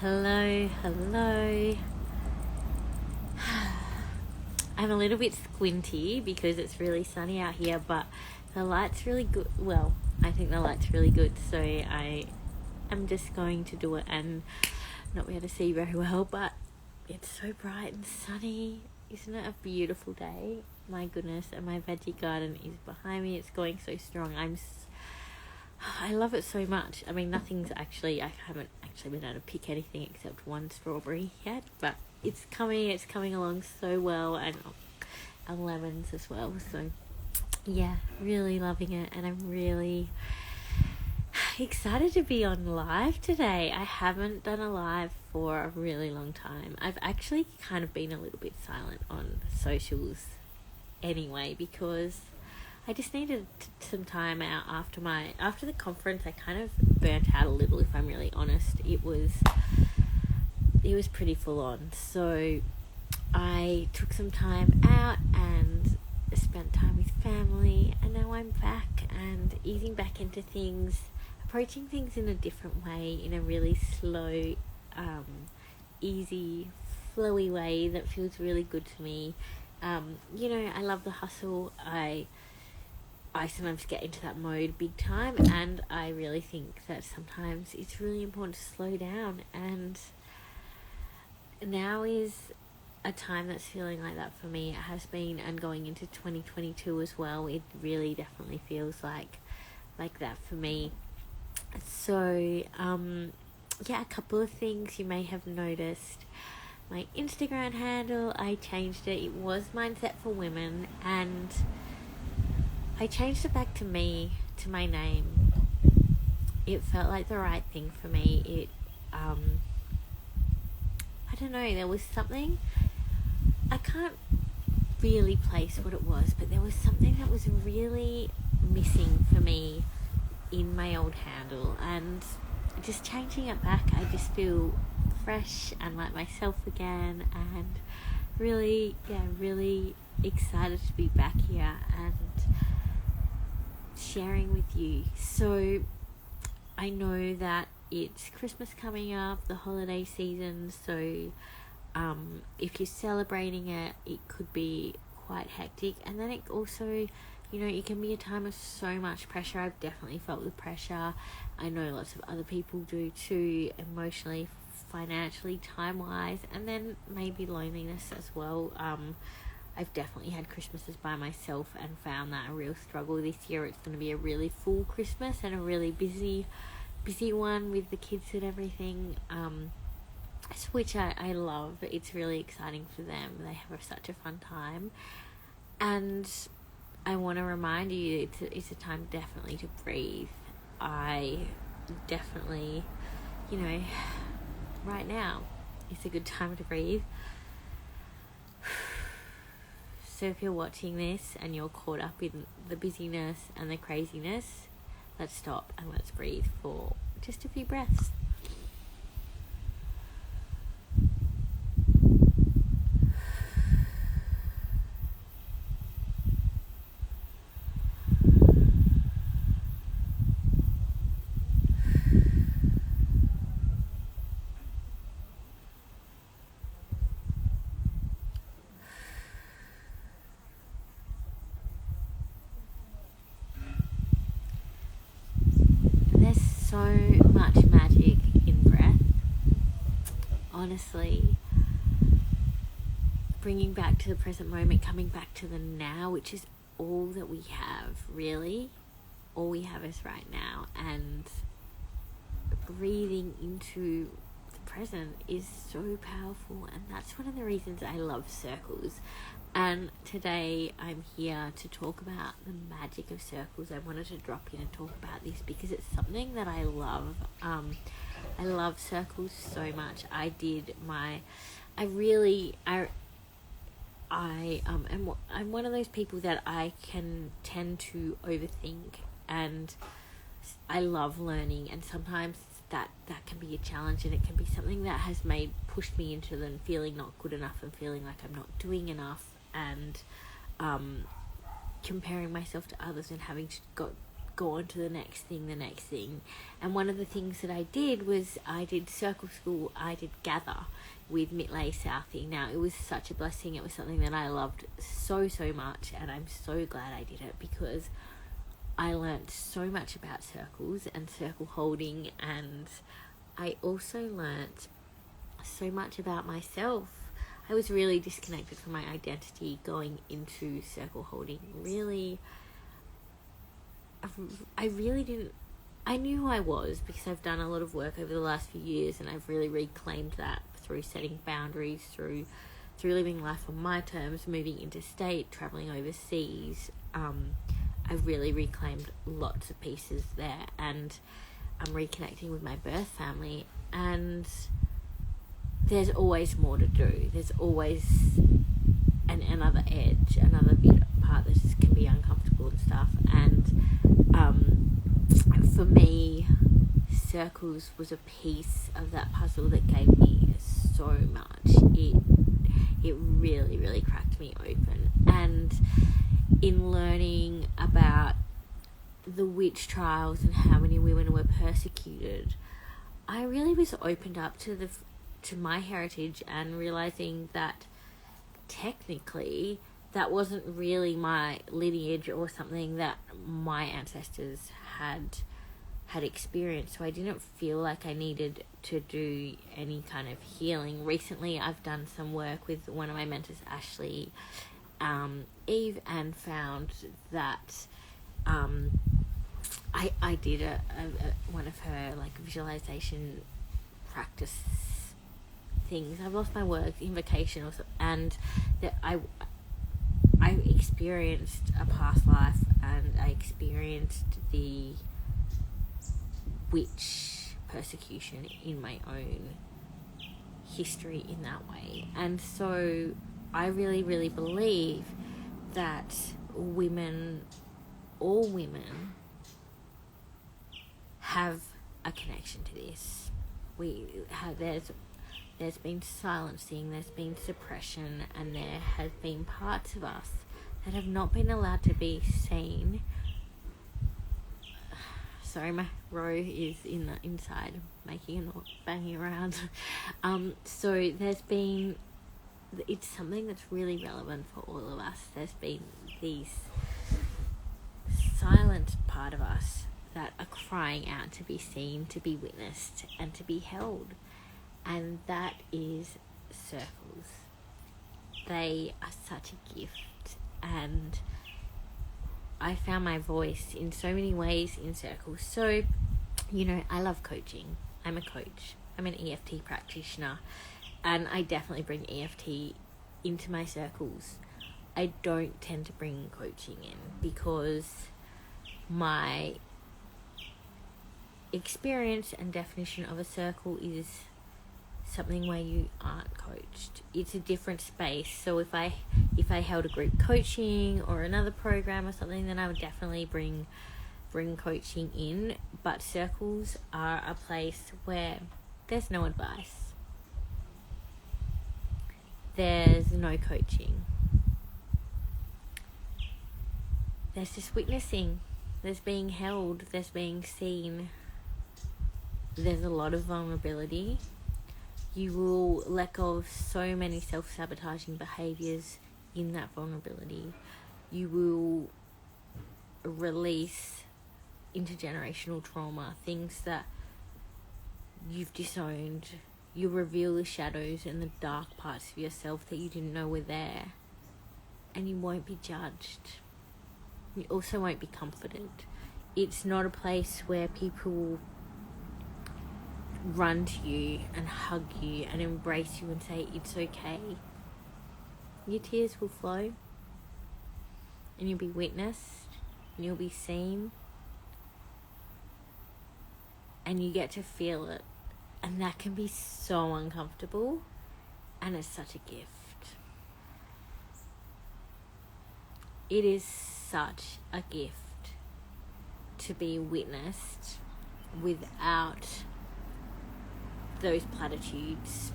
Hello, hello. I'm a little bit squinty because it's really sunny out here, but the light's really good. Well, I think the light's really good, so I am just going to do it and not be able to see very well, but it's so bright and sunny. Isn't it a beautiful day? My goodness, and my veggie garden is behind me. It's going so strong. I love it so much. I mean, I haven't actually been able to pick anything except one strawberry yet, but it's coming along so well, and lemons as well. So yeah, really loving it, and I'm really excited to be on live today. I haven't done a live for a really long time. I've actually kind of been a little bit silent on socials anyway, because I just needed some time out after the conference. I kind of burnt out a little, if I'm really honest. It was pretty full on. So I took some time out and spent time with family, and now I'm back and easing back into things, approaching things in a different way, in a really slow, easy, flowy way that feels really good to me. I love the hustle. I sometimes get into that mode big time, and I really think that sometimes it's really important to slow down, and now is a time that's feeling like that for me. It has been, and going into 2022 as well, it really definitely feels like that for me. So a couple of things you may have noticed. My Instagram handle, I changed it. It was Mindset for Women, and I changed it back to me, to my name. It felt like the right thing for me. I don't know, there was something, I can't really place what it was, but there was something that was really missing for me in my old handle, and just changing it back, I just feel fresh and like myself again, and really excited to be back here and sharing with you. So I know that it's Christmas coming up, the holiday season, so if you're celebrating it, it could be quite hectic, and then it also, it can be a time of so much pressure. I've definitely felt the pressure. I know lots of other people do too, emotionally, financially, time-wise, and then maybe loneliness as well. I've definitely had Christmases by myself and found that a real struggle. This year it's going to be a really full Christmas and a really busy one with the kids and everything, which I love. It's really exciting for them. They have such a fun time, and I want to remind you it's a time definitely to breathe. I definitely, right now it's a good time to breathe. So if you're watching this and you're caught up in the busyness and the craziness, let's stop and let's breathe for just a few breaths. There's so much magic in breath. Honestly, bringing back to the present moment, coming back to the now, which is all that we have, really. All we have is right now, and breathing into the present is so powerful, and that's one of the reasons I love circles. And today I'm here to talk about the magic of circles. I wanted to drop in and talk about this because it's something that I love. I love circles so much. I'm one of those people that I can tend to overthink, and I love learning, and sometimes that can be a challenge, and it can be something that has pushed me into then feeling not good enough and feeling like I'm not doing enough, and comparing myself to others and having to go on to the next thing. And one of the things that I did was I did circle school, I did gather with Mitlay Southie. Now, it was such a blessing. It was something that I loved so much, and I'm so glad I did it, because I learnt so much about circles and circle holding, and I also learnt so much about myself. I was really disconnected from my identity going into circle holding. I really didn't. I knew who I was because I've done a lot of work over the last few years, and I've really reclaimed that through setting boundaries, through living life on my terms, moving interstate, traveling overseas. I've really reclaimed lots of pieces there, and I'm reconnecting with my birth family, and there's always more to do. There's always another edge, another bit part that just can be uncomfortable and stuff. And for me, circles was a piece of that puzzle that gave me so much. It really cracked me open. And in learning about the witch trials and how many women were persecuted, I really was opened up to my heritage, and realizing that technically that wasn't really my lineage or something that my ancestors had experienced. So I didn't feel like I needed to do any kind of healing. Recently, I've done some work with one of my mentors, Ashley Eve, and found that I did one of her like visualization practice things. I've lost my words, invocation, or something, and that I experienced a past life, and I experienced the witch persecution in my own history in that way. And so I really believe that all women have a connection to this. There's been silencing, there's been suppression, and there has been parts of us that have not been allowed to be seen. Sorry, my row is in the inside making a noise, banging around. So it's something that's really relevant for all of us. There's been these silent part of us that are crying out to be seen, to be witnessed, and to be held. And that is circles. They are such a gift, and I found my voice in so many ways in circles. So, I love coaching. I'm a coach. I'm an EFT practitioner, and I definitely bring EFT into my circles. I don't tend to bring coaching in because my experience and definition of a circle is something where you aren't coached. It's a different space. So if I held a group coaching or another program or something, then I would definitely bring coaching in. But circles are a place where there's no advice. There's no coaching. There's just witnessing. There's being held. There's being seen. There's a lot of vulnerability. You will let go of so many self-sabotaging behaviours in that vulnerability. You will release intergenerational trauma, things that you've disowned. You reveal the shadows and the dark parts of yourself that you didn't know were there. And you won't be judged. You also won't be comforted. It's not a place where people run to you and hug you and embrace you and say it's okay. Your tears will flow, and you'll be witnessed, and you'll be seen, and you get to feel it, and that can be so uncomfortable, and it's such a gift. It is such a gift to be witnessed without those platitudes,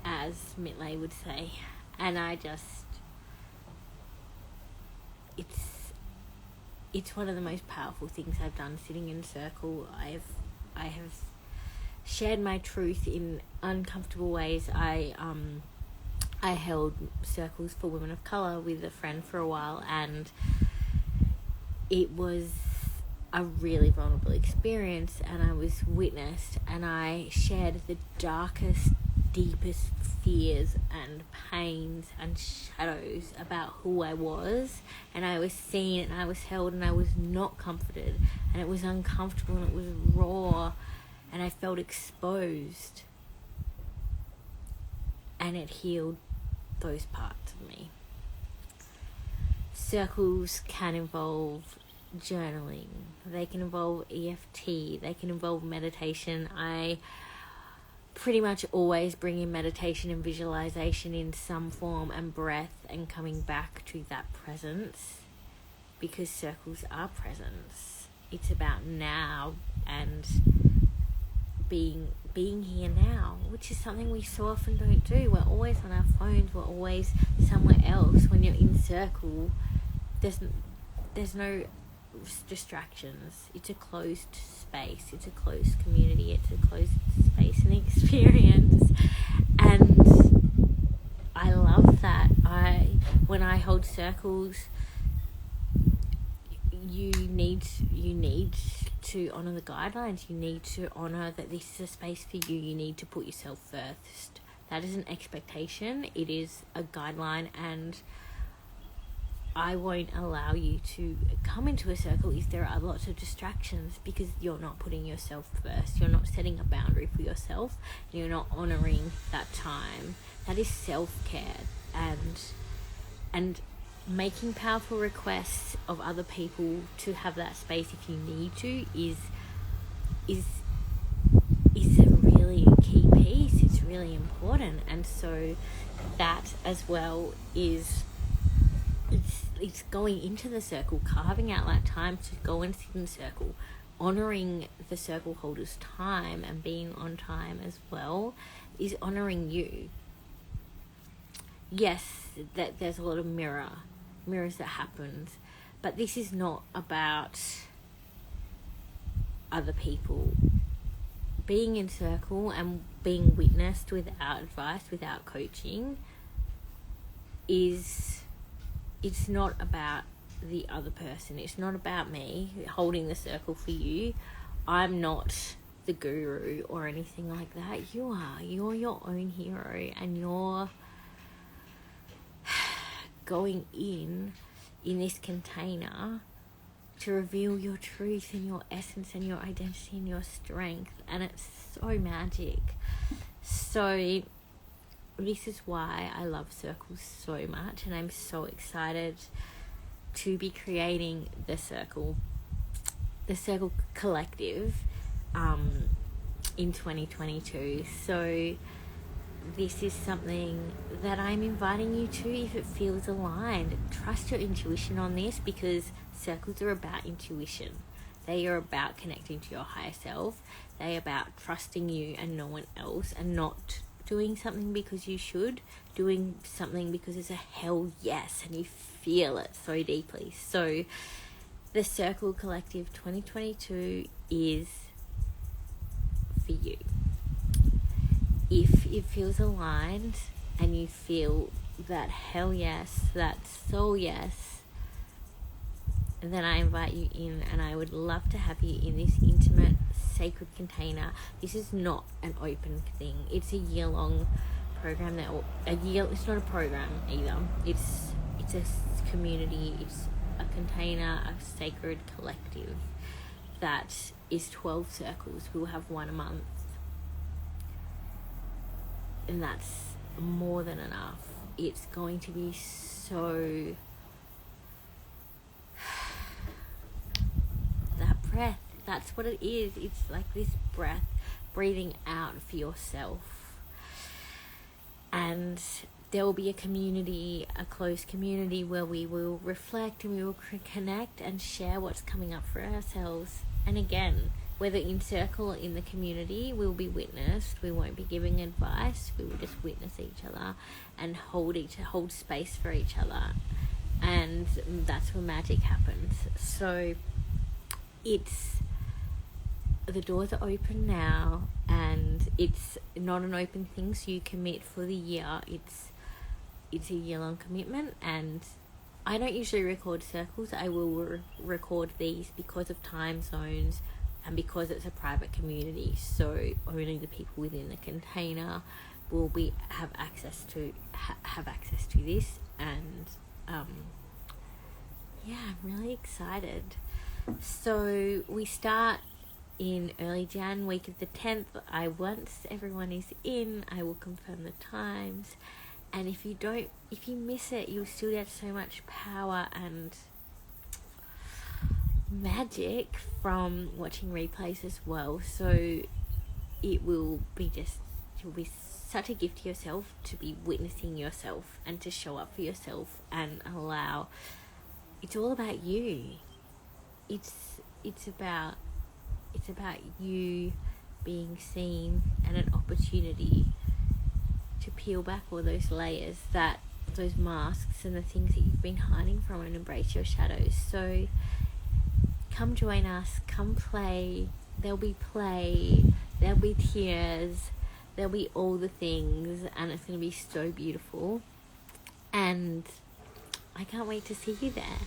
as Mitlay would say. And it's one of the most powerful things I've done, sitting in circle. I have shared my truth in uncomfortable ways. I held circles for women of colour with a friend for a while, and it was a really vulnerable experience, and I was witnessed, and I shared the darkest, deepest fears and pains and shadows about who I was, and I was seen and I was held, and I was not comforted, and it was uncomfortable, and it was raw, and I felt exposed, and it healed those parts of me. Circles can involve journaling, they can involve EFT, they can involve meditation. I pretty much always bring in meditation and visualization in some form, and breath, and coming back to that presence, because circles are presence. It's about now and being here now, which is something we so often don't do. We're always on our phones, we're always somewhere else. When you're in circle, there's no distractions. It's a closed space, it's a closed community, it's a closed space and experience, and I love that. When I hold circles, you need to honour the guidelines. You need to honour that this is a space for you. You need to put yourself first. That is an expectation, it is a guideline, and I won't allow you to come into a circle if there are lots of distractions, because you're not putting yourself first. You're not setting a boundary for yourself. You're not honouring that time. That is self-care, and making powerful requests of other people to have that space if you need to is a really key piece. It's really important, and so that as well is it's going into the circle, carving out that time to go and sit in the circle, honouring the circle holder's time and being on time as well, is honouring you. Yes, that there's a lot of mirrors that happens, but this is not about other people. Being in circle and being witnessed without advice, without coaching, it's not about the other person. It's not about me holding the circle for you. I'm not the guru or anything like that. You are. You're your own hero, and you're going in this container to reveal your truth and your essence and your identity and your strength, and it's so magic. So this is why I love circles so much, and I'm so excited to be creating the circle collective in 2022. So this is something that I'm inviting you to, if it feels aligned. Trust your intuition on this, because circles are about intuition. They are about connecting to your higher self. They are about trusting you and no one else, and not doing something because you should, doing something because it's a hell yes and you feel it so deeply. So the Circle Collective 2022 is for you. If it feels aligned and you feel that hell yes, that soul yes, then I invite you in, and I would love to have you in this intimate, sacred container. This is not an open thing. It's a year-long program. It's not a program either. It's a community. It's a container, a sacred collective that is 12 circles. We'll have one a month, and that's more than enough. It's going to be so... that breath, that's what it is. It's like this breath, breathing out for yourself. And there will be a community, a close community, where we will reflect and we will connect and share what's coming up for ourselves. And again, whether in circle or in the community, we'll be witnessed. We won't be giving advice. We will just witness each other and hold space for each other. and that's where magic happens. So the doors are open now, and it's not an open thing, so you commit for the year. It's a year-long commitment, and I don't usually record circles. I will record these because of time zones and because it's a private community, so only the people within the container will have access to this. And yeah, I'm really excited. So we start in early Jan, week of the 10th. Once everyone is in, I will confirm the times. And if you miss it, you'll still get so much power and magic from watching replays as well. So you'll be such a gift to yourself to be witnessing yourself and to show up for yourself and allow. It's all about you. It's about you being seen, and an opportunity to peel back all those layers, those masks and the things that you've been hiding from, and embrace your shadows. So come join us, come play. There'll be play, there'll be tears, there'll be all the things, and it's going to be so beautiful. And I can't wait to see you there.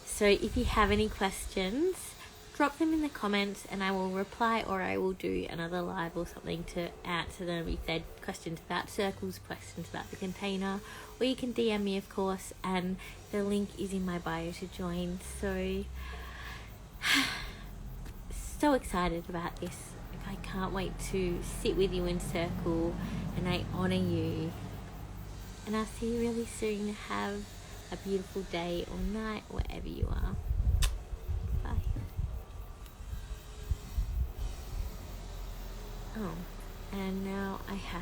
So if you have any questions, drop them in the comments and I will reply, or I will do another live or something to answer them if they're questions about circles, questions about the container, or you can DM me, of course, and the link is in my bio to join. So excited about this. I can't wait to sit with you in circle, and I honor you. And I'll see you really soon. Have a beautiful day or night, wherever you are. Bye. Oh, and now I have